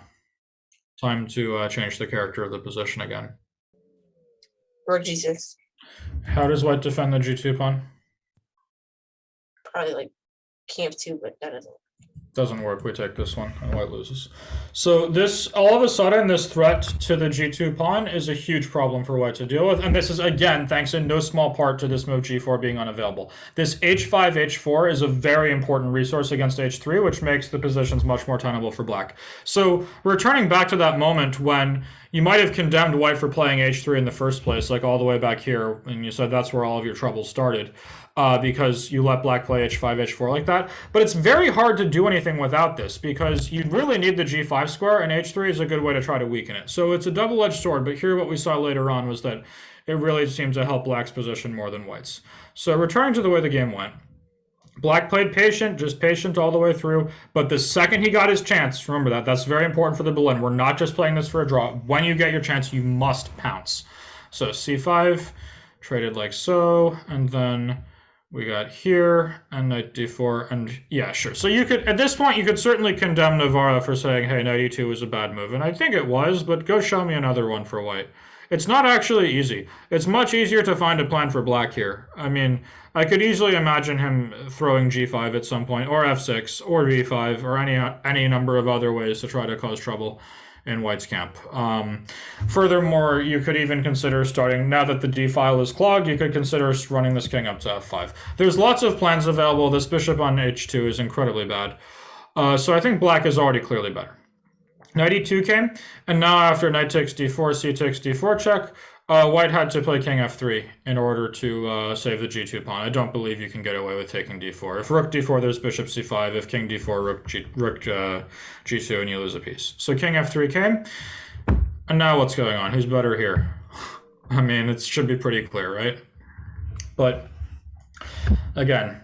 Time to change the character of the position again. Rook g6. How does white defend the g2 pawn? Probably like king f2, but that Doesn't work. We take this one, and white loses. So this, all of a sudden, this threat to the g2 pawn is a huge problem for white to deal with, and this is, again, thanks in no small part to this move g4 being unavailable. This h5, h4 is a very important resource against h3, which makes the positions much more tenable for black. So returning back to that moment when you might have condemned white for playing h3 in the first place, like all the way back here, and you said that's where all of your troubles started. Because you let black play h5, h4 like that. But it's very hard to do anything without this because you really need the g5 square, and h3 is a good way to try to weaken it. So it's a double-edged sword, but here what we saw later on was that it really seemed to help black's position more than white's. So returning to the way the game went, black played patient, just patient all the way through, but the second he got his chance, remember that's very important for the Berlin. We're not just playing this for a draw. When you get your chance, you must pounce. So c5, traded like so, and then we got here, and knight d4, and yeah, sure. So you could, at this point, you could certainly condemn Navarra for saying, hey, knight e2 was a bad move, and I think it was, but go show me another one for white. It's not actually easy. It's much easier to find a plan for black here. I mean, I could easily imagine him throwing g5 at some point, or f6, or b5, or any number of other ways to try to cause trouble in white's camp. Furthermore, you could even consider starting, now that the d file is clogged, you could consider running this king up to f5. There's lots of plans available. This bishop on h2 is incredibly bad. So I think black is already clearly better. Knight e2 came, and now after knight takes d4, c takes d4 check, white had to play king f3 in order to save the g2 pawn. I don't believe you can get away with taking d4. If rook d4, there's bishop c5. If king d4, rook g2, and you lose a piece. So king f3 came, and now what's going on? Who's better here? I mean, it should be pretty clear, right? But again,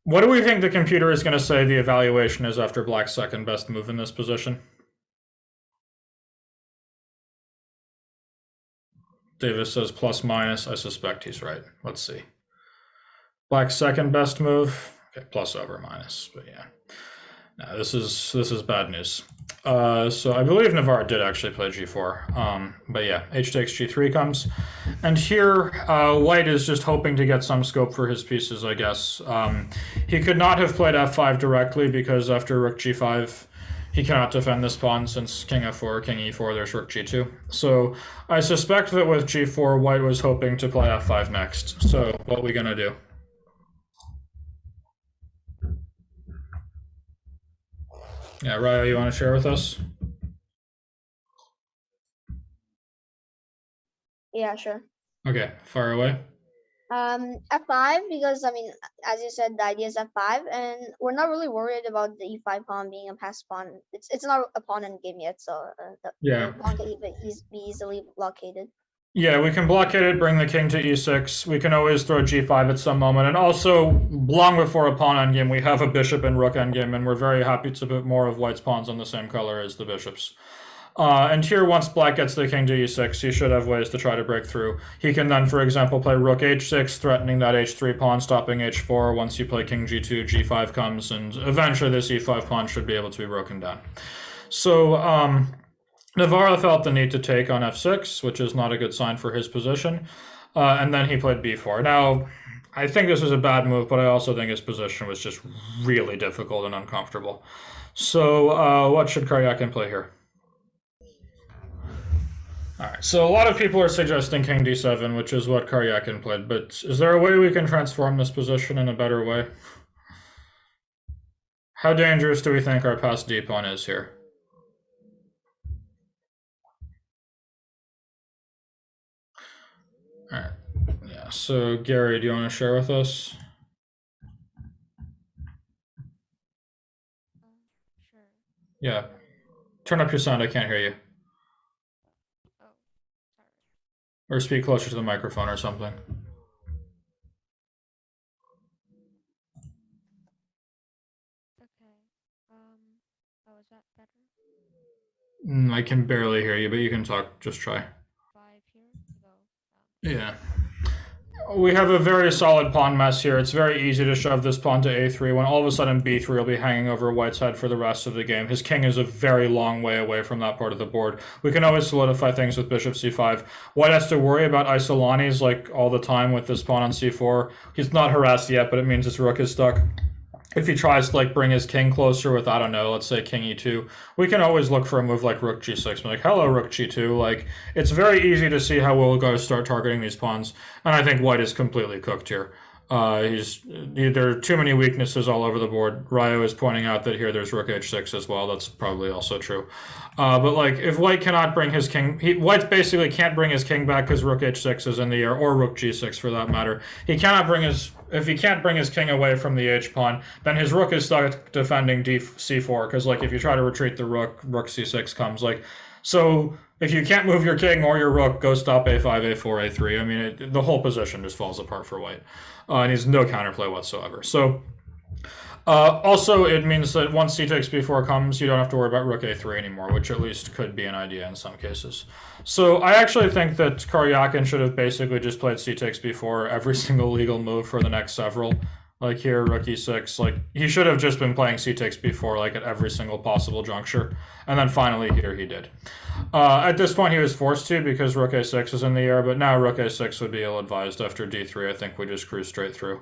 what do we think the computer is going to say the evaluation is after black's second best move in this position? Davis says plus minus. I suspect he's right. Let's see. Black's second best move. Okay, plus over minus, but yeah. No, this is bad news. So I believe Navarre did actually play g4. But yeah, h takes g3 comes. And here, white is just hoping to get some scope for his pieces, I guess. He could not have played f5 directly because after rook g5, he cannot defend this pawn since king f4, king e4, there's rook g2. So I suspect that with g4, white was hoping to play f5 next. So what are we gonna do? Yeah, Ryo, you want to share with us? Yeah, sure. Okay, fire away. F5, because I mean, as you said, the idea is F5, and we're not really worried about the E5 pawn being a passed pawn. It's not a pawn in game yet, so Yeah. the pawn can be easily blockaded. Yeah, we can blockade it, bring the king to e6. We can always throw g5 at some moment. And also, long before a pawn endgame, we have a bishop and rook endgame, and we're very happy to put more of white's pawns on the same color as the bishops. And here, once black gets the king to e6, he should have ways to try to break through. He can then, for example, play rook h6, threatening that h3 pawn, stopping h4. Once you play king g2, g5 comes, and eventually this e5 pawn should be able to be broken down. So, Navarro felt the need to take on f6, which is not a good sign for his position, and then he played b4. Now, I think this is a bad move, but I also think his position was just really difficult and uncomfortable. So what should Karyakin play here? All right, so a lot of people are suggesting king d7, which is what Karyakin played, but is there a way we can transform this position in a better way? How dangerous do we think our passed d pawn is here? All right, yeah, so Gary, do you want to share with us? Sure. Yeah, turn up your sound, I can't hear you. Oh, sorry. Or speak closer to the microphone or something. Okay. Oh, is that better? I can barely hear you, but you can talk, just try. 5 here to go. Yeah. We have a very solid pawn mess here. It's very easy to shove this pawn to a3 when all of a sudden b3 will be hanging over white's head for the rest of the game. His king is a very long way away from that part of the board. We can always solidify things with bishop c5. White has to worry about isolanis like all the time with this pawn on c4. He's not harassed yet, but it means his rook is stuck. If he tries to like bring his king closer with, I don't know, let's say king e2, we can always look for a move like rook g6. Like, hello, rook g2. Like, it's very easy to see how we'll go to start targeting these pawns. And I think white is completely cooked here. There are too many weaknesses all over the board. Ryo is pointing out that here there's rook h6 as well. That's probably also true. But like, if white cannot bring his king, white basically can't bring his king back because rook h6 is in the air, or rook g6 for that matter. He cannot bring his, if he can't bring his king away from the h pawn, then his rook is stuck defending c4, because like if you try to retreat the rook, rook c6 comes. Like, so if you can't move your king or your rook, go stop a5, a4, a3. I mean, the whole position just falls apart for white. And he's no counterplay whatsoever. So also it means that once c takes b4 comes, you don't have to worry about rook a3 anymore, which at least could be an idea in some cases. So I actually think that Karyakin should have basically just played c takes b4 every single legal move for the next several. Like here, rook e6, like he should have just been playing c takes b4 like at every single possible juncture. And then finally here he did. At this point he was forced to because rook a6 is in the air, but now rook a6 would be ill-advised after d3. I think we just cruise straight through.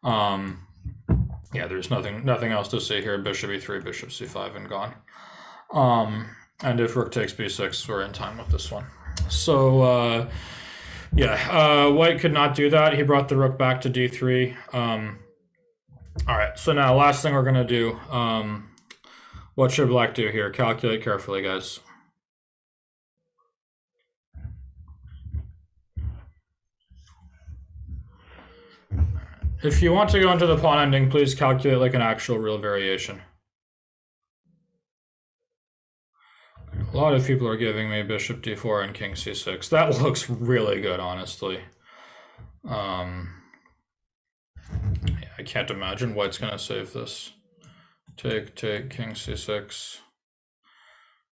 Yeah, there's nothing else to see here. Bishop e3, bishop c5, and gone. And if rook takes b6, we're in time with this one. So yeah, white could not do that. He brought the rook back to d3. All right, so now last thing we're gonna do. What should black do here? Calculate carefully, guys. If you want to go into the pawn ending, please calculate like an actual real variation. A lot of people are giving me bishop d4 and king c6. That looks really good, honestly. Yeah, I can't imagine white's gonna save this. Take, king c6.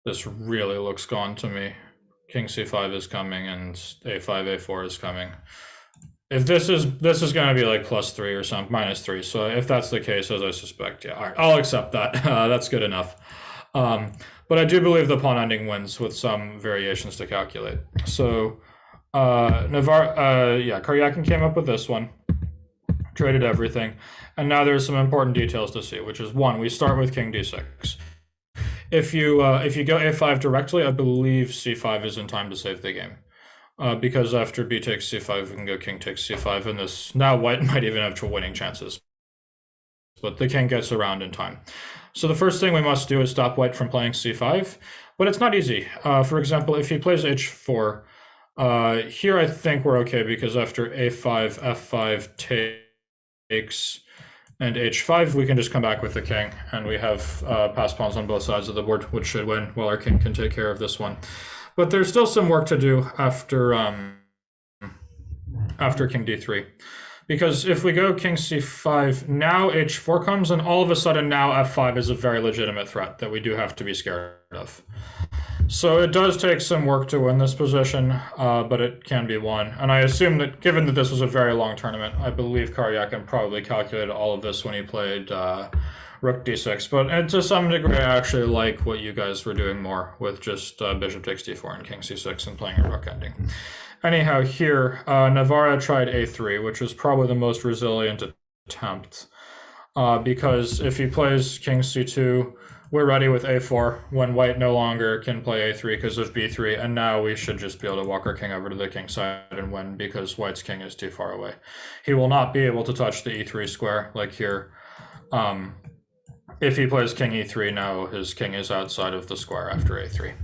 This really looks gone to me. king c5 is coming and a5, a4 is coming. If this is going to be like +3 or something, -3. So if that's the case, as I suspect, yeah, all right, I'll accept that. That's good enough. But I do believe the pawn ending wins with some variations to calculate. So Karyakin came up with this one, traded everything, and now there's some important details to see, which is one, we start with king d6. If you go a5 directly, I believe c5 is in time to save the game. Because after b takes c5, we can go king takes c5, and this now white might even have winning chances. But the king gets around in time. So the first thing we must do is stop white from playing c5, but it's not easy. For example, if he plays h4, here I think we're okay, because after a5, f5 takes, and h5, we can just come back with the king, and we have passed pawns on both sides of the board, which should win, while our king can take care of this one. But there's still some work to do after king d3. Because if we go king c5, now h4 comes, and all of a sudden now f5 is a very legitimate threat that we do have to be scared of. So it does take some work to win this position, but it can be won. And I assume that, given that this was a very long tournament, I believe Karyakin probably calculated all of this when he played rook d6. But to some degree, I actually like what you guys were doing more with just bishop takes d4 and king c6 and playing a rook ending. Anyhow, here, Navarra tried a3, which was probably the most resilient attempt. Because if he plays king c2, we're ready with a4 when white no longer can play a3 because of b3, and now we should just be able to walk our king over to the king side and win because white's king is too far away. He will not be able to touch the e3 square like here. If he plays king e3, now his king is outside of the square after a3.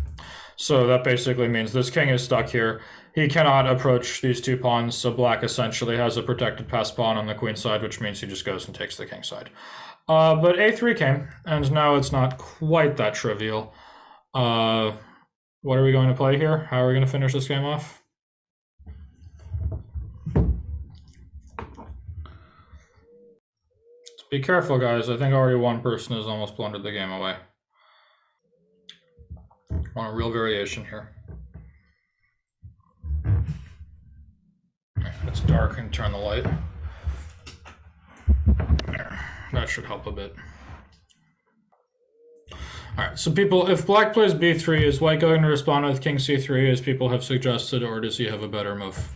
So that basically means this king is stuck here. He cannot approach these two pawns, so black essentially has a protected passed pawn on the queen side, which means he just goes and takes the king side. But a3 came, and now it's not quite that trivial. What are we going to play here? How are we going to finish this game off? Be careful, guys. I think already one person has almost blundered the game away. Want a real variation here. It's dark, and turn the light. There. That should help a bit. All right, so people, if black plays b3, is white going to respond with king c3 as people have suggested, or does he have a better move?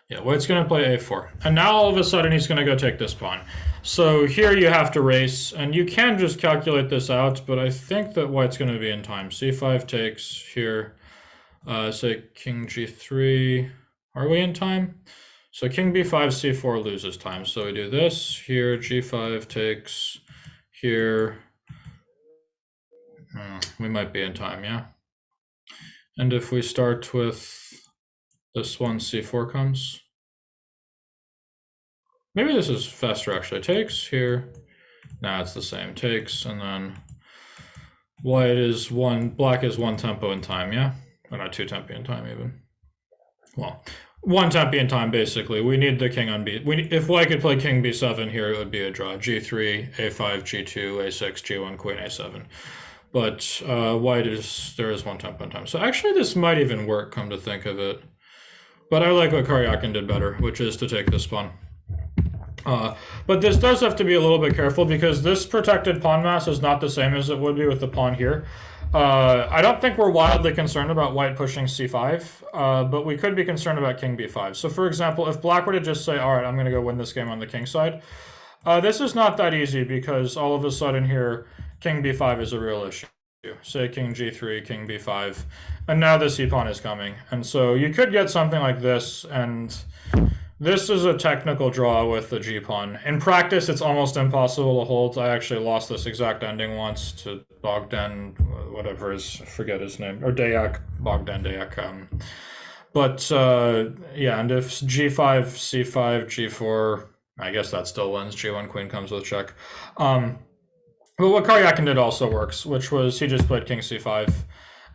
Yeah, white's going to play a4. And now all of a sudden he's going to go take this pawn. So here you have to race, and you can just calculate this out, but I think that white's going to be in time. c5 takes here, say king g3. Are we in time? So king b5, c4 loses time. So we do this here, g5 takes here. We might be in time, yeah. And if we start with this one, c4 comes. Maybe this is faster actually. Takes here. Nah, it's the same. Takes, and then white is black is one tempo in time, yeah? Or not two tempi in time even. Well, one tempi in time basically. We need the king on b. If white could play king b7 here, it would be a draw. g3, a5, g2, a6, g1, queen a7. But white there is one tempo in time. So actually this might even work, come to think of it. But I like what Karyakin did better, which is to take this pawn. But this does have to be a little bit careful because this protected pawn mass is not the same as it would be with the pawn here. I don't think we're wildly concerned about white pushing c5, but we could be concerned about king b5. So for example, if black were to just say, all right, I'm going to go win this game on the king side, this is not that easy because all of a sudden here, king b5 is a real issue. Say king g3, king b5, and now the c-pawn is coming. And so you could get something like this, and this is a technical draw with the g-pawn. In practice, it's almost impossible to hold. I actually lost this exact ending once to Bogdan, whatever I forget his name, or Dayak, Bogdan Dayak. Yeah, and if g5, c5, g4, I guess that still wins. g1 queen comes with check. But what Karyakin did also works, which was he just played king c5.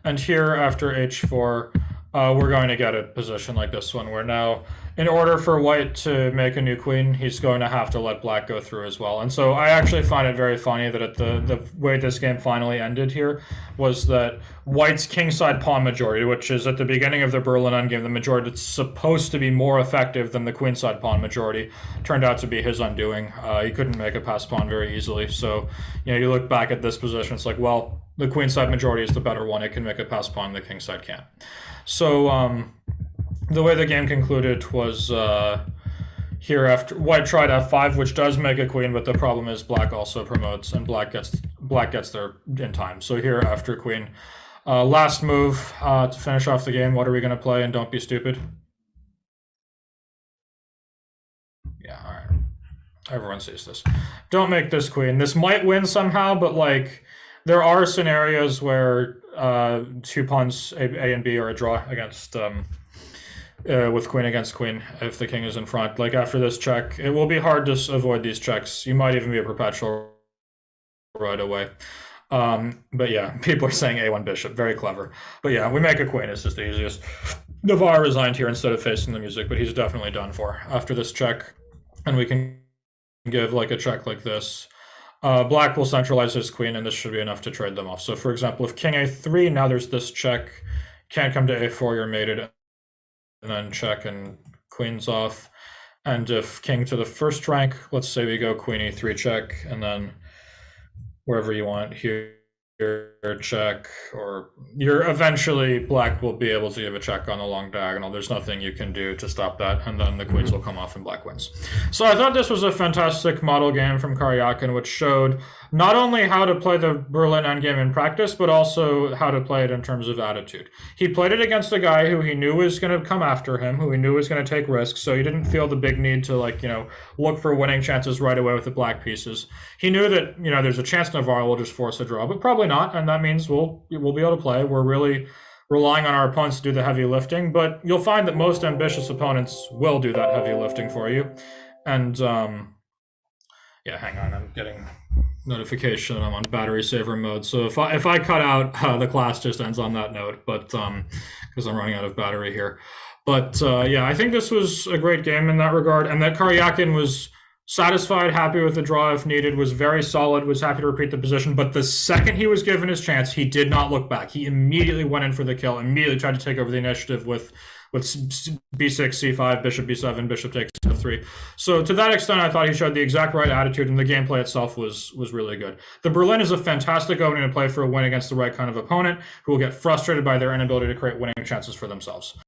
And here, after h4, we're going to get a position like this one where now, in order for white to make a new queen, he's going to have to let black go through as well. And so I actually find it very funny that the way this game finally ended here was that white's kingside pawn majority, which is at the beginning of the Berlin endgame, the majority that's supposed to be more effective than the queenside pawn majority, turned out to be his undoing. He couldn't make a pass pawn very easily. So, you look back at this position, it's like, well, the queenside majority is the better one. It can make a pass pawn, the kingside can't. So, the way the game concluded was here after white tried f5, which does make a queen, but the problem is black also promotes, and black gets there in time. So here after queen, last move to finish off the game. What are we going to play? And don't be stupid. Yeah, all right. Everyone sees this. Don't make this queen. This might win somehow, but like there are scenarios where 2 pawns A and B are a draw against. With queen against queen, if the king is in front. Like after this check, it will be hard to avoid these checks. You might even be a perpetual right away. But yeah, people are saying A1 bishop, very clever. But yeah, we make a queen, it's just the easiest. Navarre resigned here instead of facing the music, but he's definitely done for after this check. And we can give like a check like this. Black will centralize his queen, and this should be enough to trade them off. So for example, if king A3, now there's this check, can't come to A4, you're mated, and then check and queen's off. And if king to the first rank, let's say we go queen E3 check, and then wherever you want here check, or you're eventually black will be able to give a check on the long diagonal. There's nothing you can do to stop that, and then the queens will come off and black wins. So I thought this was a fantastic model game from Karyakin, which showed not only how to play the Berlin endgame in practice, but also how to play it in terms of attitude. He played it against a guy who he knew was going to come after him, who he knew was going to take risks, so he didn't feel the big need to look for winning chances right away with the black pieces. He knew that there's a chance Navarre will just force a draw, but probably not, and that means we'll be able to play. We're really relying on our opponents to do the heavy lifting, but you'll find that most ambitious opponents will do that heavy lifting for you. And yeah, hang on, I'm getting notification. I'm on battery saver mode, so if I cut out, the class just ends on that note, but because I'm running out of battery here. But yeah, I think this was a great game in that regard, and that Karyakin was satisfied, happy with the draw if needed, was very solid, was happy to repeat the position, but the second he was given his chance, he did not look back. He immediately went in for the kill, immediately tried to take over the initiative with b6, c5, bishop b7, bishop takes f3. So to that extent, I thought he showed the exact right attitude, and the gameplay itself was really good. The Berlin is a fantastic opening to play for a win against the right kind of opponent who will get frustrated by their inability to create winning chances for themselves.